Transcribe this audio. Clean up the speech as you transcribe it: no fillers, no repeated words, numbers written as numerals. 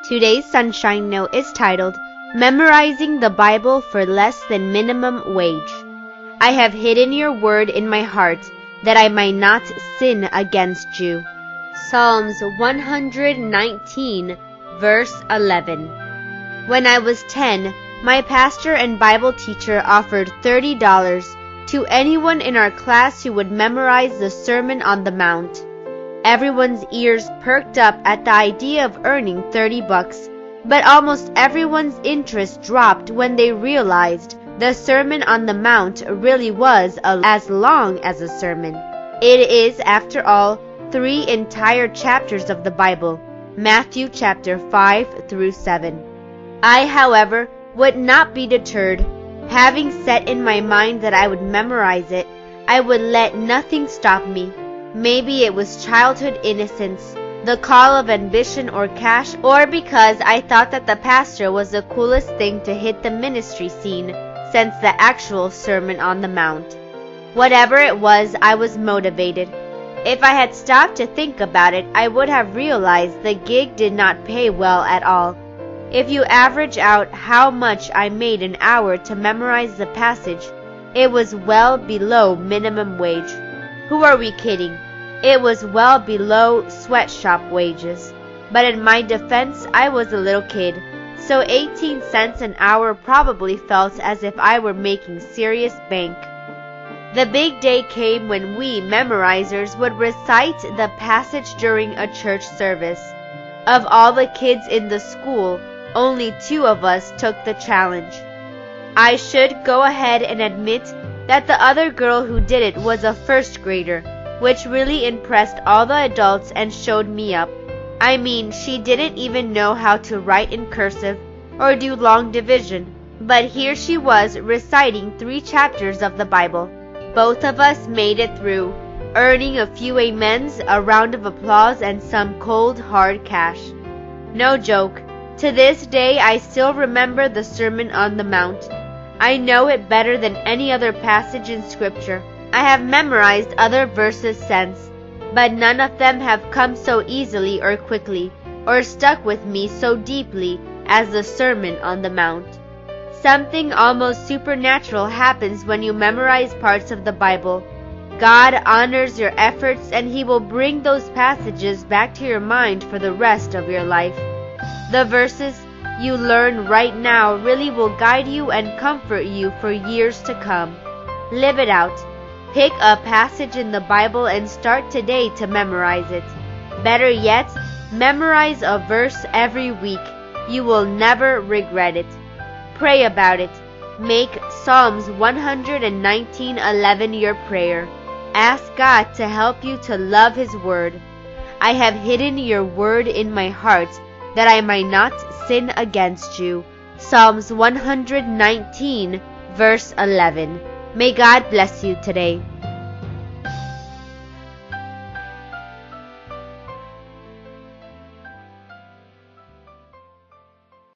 Today's Sunshine Note is titled, Memorizing the Bible for Less Than Minimum Wage. I have hidden your word in my heart, that I might not sin against you. Psalms 119, verse 11. When I was 10, my pastor and Bible teacher offered $30 to anyone in our class who would memorize the Sermon on the Mount. Everyone's ears perked up at the idea of earning $30, but almost everyone's interest dropped when they realized the Sermon on the Mount really was as long as a sermon. It is, after all, 3 entire chapters of the Bible, Matthew chapter 5 through 7. I, however, would not be deterred. Having set in my mind that I would memorize it, I would let nothing stop me. Maybe it was childhood innocence, the call of ambition or cash, or because I thought that the pastor was the coolest thing to hit the ministry scene since the actual Sermon on the Mount. Whatever it was, I was motivated. If I had stopped to think about it, I would have realized the gig did not pay well at all. If you average out how much I made an hour to memorize the passage, it was well below minimum wage. Who are we kidding? It was well below sweatshop wages. But in my defense, I was a little kid, so 18 cents an hour probably felt as if I were making serious bank. The big day came when we memorizers would recite the passage during a church service. Of all the kids in the school, only 2 of us took the challenge. I should go ahead and admit that the other girl who did it was a first grader, which really impressed all the adults and showed me up. I mean, she didn't even know how to write in cursive or do long division, but here she was reciting 3 chapters of the Bible. Both of us made it through, earning a few amens, a round of applause, and some cold, hard cash. No joke. To this day, I still remember the Sermon on the Mount. I know it better than any other passage in Scripture. I have memorized other verses since, but none of them have come so easily or quickly, or stuck with me so deeply as the Sermon on the Mount. Something almost supernatural happens when you memorize parts of the Bible. God honors your efforts, and He will bring those passages back to your mind for the rest of your life. The verses you learn right now really will guide you and comfort you for years to come. Live it out. Pick a passage in the Bible and start today to memorize it. Better yet, memorize a verse every week. You will never regret it. Pray about it. Make Psalms 119:11 your prayer. Ask God to help you to love His word. I have hidden your word in my heart, that I might not sin against you. Psalms 119, verse 11. May God bless you today.